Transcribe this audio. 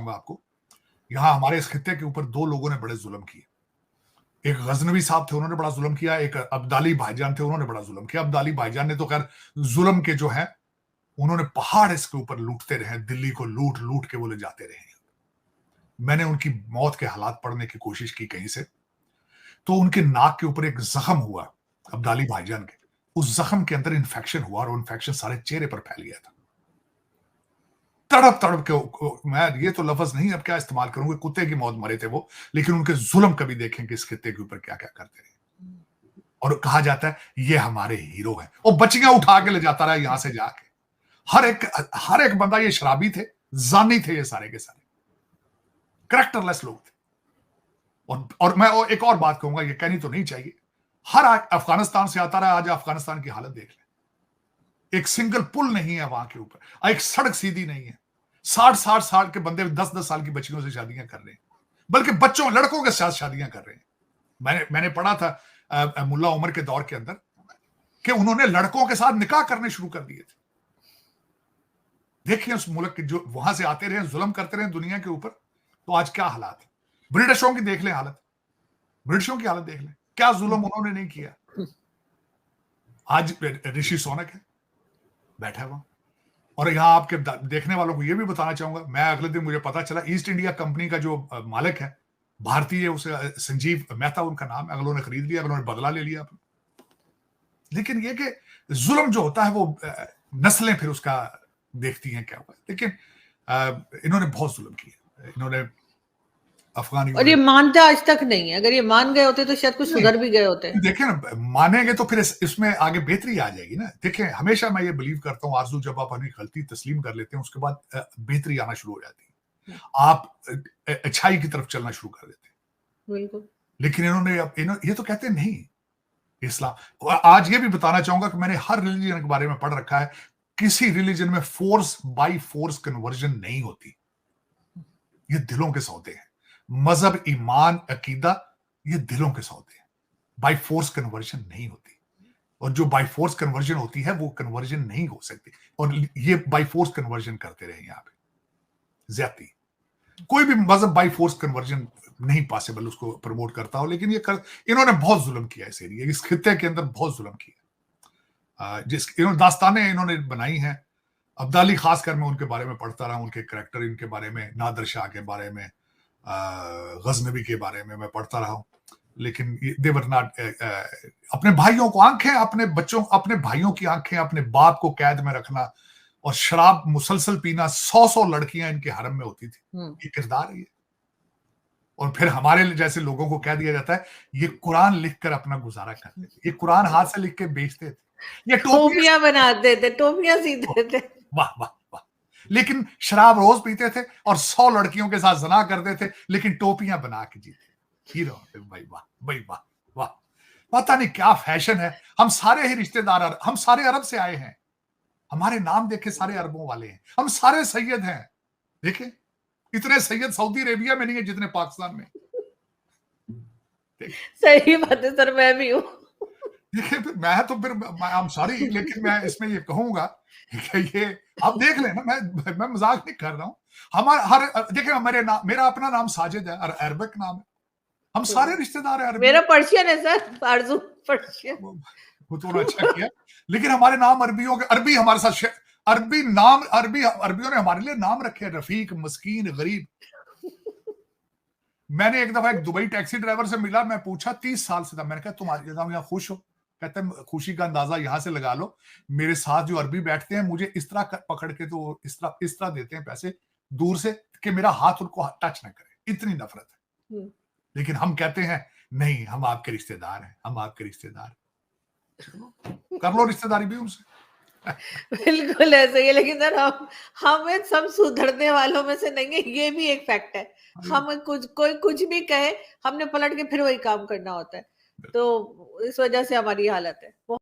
चाहूंगा आपको, यहाँ हमारे इस खित्ते के ऊपर 2 लोगों ने बड़े जुल्म किए। एक गजनवी साहब थे, उन्होंने बड़ा जुल्म किया, एक अब्दाली भाईजान थे, उन्होंने बड़ा जुल्म किया। अब्दाली भाईजान ने तो खैर जुल्म के जो है, उन्होंने पहाड़ इसके ऊपर लूटते रहे, दिल्ली को लूट लूट के वो ले जाते रहे। मैंने उनकी मौत के हालात पढ़ने की कोशिश की कहीं से, तो उनके नाक के ऊपर एक जख्म हुआ अब्दाली भाईजान के, उस जख्म के अंदर इन्फेक्शन हुआ और इन्फेक्शन सारे चेहरे पर फैल गया था। तड़प तड़प के, मैं ये तो लफ्ज नहीं अब क्या इस्तेमाल करूंगा, कुत्ते की मौत मरे थे वो, लेकिन उनके जुल्म कभी देखें कि इस खित्ते के ऊपर क्या क्या करते रहे। और कहा जाता है ये हमारे हीरो हैं, और बच्चियां उठा के ले जाता रहा यहां से जाके। हर एक बंदा, ये शराबी थे, जानी थे, ये सारे के सारे करेक्टरलेस लोग थे। और मैं एक और बात कहूंगा, ये कहनी तो नहीं चाहिए, हर अफगानिस्तान से आता रहा, आज अफगानिस्तान की हालत देख लें, एक सिंगल पुल नहीं है वहां के ऊपर, एक सड़क सीधी नहीं है। 60-60 साल के बंदे 10-10 साल की बच्चियों से शादियां कर रहे हैं, बल्कि बच्चों लड़कों के साथ शादियां कर रहे हैं। मैंने पढ़ा था मुल्ला उमर के दौर के अंदर कि उन्होंने लड़कों के साथ निकाह करने शुरू कर दिए थे। देखिए उस मुल्क के जो वहां से आते रहे, जुल्म करते रहे दुनिया के ऊपर, तो आज क्या हालात है। ब्रिटिशों की देख लें हालत, ब्रिटिशों की हालत देख लें, क्या जुल्म उन्होंने नहीं किया। आज ऋषि सोनक है, बैठा है वहां। और यहां आपके देखने वालों को यह भी बताना चाहूंगा, मैं अगले दिन मुझे पता चला ईस्ट इंडिया कंपनी का जो मालिक है भारतीय, उसे संजीव मेहता उनका नाम है, अगलों ने खरीद लिया, अगलों ने बदला ले लिया। लेकिन यह कि जुल्म जो होता है वो नस्लें फिर उसका देखती हैं क्या हुआ। लेकिन इन्होंने बहुत जुल्म किया, इन्होंने अफगानी, और ये मानते आज तक नहीं है। अगर ये मान गए होते तो शायद कुछ सुधर भी गए होते। देखें ना, मानेंगे तो फिर इसमें आगे बेहतरी आ जाएगी ना। देखें, हमेशा मैं ये बिलीव करता हूँ आरजू, जब आप अपनी गलती तस्लीम कर लेते हैं उसके बाद बेहतरी आना शुरू हो जाती है, आप अच्छाई की तरफ चलना शुरू कर देते हैं। बिल्कुल। लेकिन इन्होंने ये तो कहते नहीं इस्लाम। आज ये भी बताना चाहूंगा कि मैंने हर रिलीजन के बारे में पढ़ रखा है, किसी रिलीजन में फोर्स बाय फोर्स कन्वर्जन नहीं होती। ये दिलों के सौदे हैं, मजहब, ईमान, अकीदा, ये दिलों के सौदे हैं, बाय फोर्स कन्वर्जन नहीं होती। और जो बाय फोर्स कन्वर्जन होती है वो कन्वर्जन नहीं हो सकती, और ये बाय फोर्स कन्वर्जन करते रहे यहाँ पे ज्यादती। कोई भी मजहब बाय फोर्स कन्वर्जन नहीं पॉसिबल उसको प्रमोट करता हो, लेकिन इन्होंने बहुत जुल्म किया इस एरिया, इस खित्ते के अंदर बहुत जुल्म किया। इन्होंने दास्तानें इन्होंने बनाई हैं। अब्दाली खासकर मैं उनके बारे में पढ़ता रहा, उनके करैक्टर, इनके बारे में, नादर शाह के बारे में, गजनबी के बारे में मैं पढ़ता रहा हूं। लेकिन देवर नॉट, अपने भाइयों को आंखें, अपने बच्चों, अपने भाइयों की आंखें, अपने बाप को कैद में रखना और शराब मुसलसल पीना, 100 लड़कियां इनके हरम में होती थी, ये किरदार है ये। और फिर हमारे जैसे लोगों को कह दिया जाता है ये कुरान लिखकर अपना गुजारा करते थे, ये कुरान हाथ से लिख के बेचते थे, ये टोपियां बनाते थे, टोपियां सीते थे। वाह वाह वाह। लेकिन शराब रोज पीते थे और 100 लड़कियों के साथ जना करते थे, लेकिन टोपियां बना के जीते। हीरो भाई, वाह भाई, वाह वाह। पता नहीं क्या फैशन है। हम सारे ही रिश्तेदार, हम सारे अरब से आए हैं, हमारे नाम देखे सारे अरबों वाले हैं, हम सारे सैयद हैं। देखे, इतने सैयद सऊदी अरेबिया में नहीं है जितने पाकिस्तान में। सही बात है सर, मैं भी हूँ। देखिए, मैं तो फिर आई एम सॉरी, लेकिन मैं इसमें ये कहूंगा कि ये आप देख लेना, मैं मजाक नहीं कर रहा हूँ। हमारा देखिए, मेरा अपना नाम साजिद है और अरबिक नाम है, हम सारे रिश्तेदार हैं। मेरा पर्शियन है सर, आरजू पर्शियन। वो तो अच्छा किया, लेकिन हमारे नाम अरबियों के, अरबी हमारे साथ, अरबी नाम, अरबियों ने हमारे लिए नाम रखे, रफीक, मस्कीन, गरीब। मैंने एक दफा एक दुबई टैक्सी ड्राइवर से मिला, मैं पूछा 30 साल से था, मैंने कहा तुम्हारी यहाँ खुश हो? कहते हैं खुशी का अंदाजा यहां से लगा लो, मेरे साथ जो अरबी बैठते हैं मुझे इस तरह पकड़ के तो इस तरह देते हैं पैसे दूर से कि मेरा हाथ उनको टच ना करे, इतनी नफरत है। लेकिन हम कहते हैं नहीं, हम आपके रिश्तेदार हैं, हम आपके रिश्तेदार, कर लो रिश्तेदारी भी उनसे। बिल्कुल ऐसे ही है, लेकिन सर हम सब सुधरने वालों में से नहीं है, ये भी एक फैक्ट है। हम कोई कुछ भी कहे, हमने पलट के फिर वही काम करना होता है, तो इस वजह से हमारी हालत है।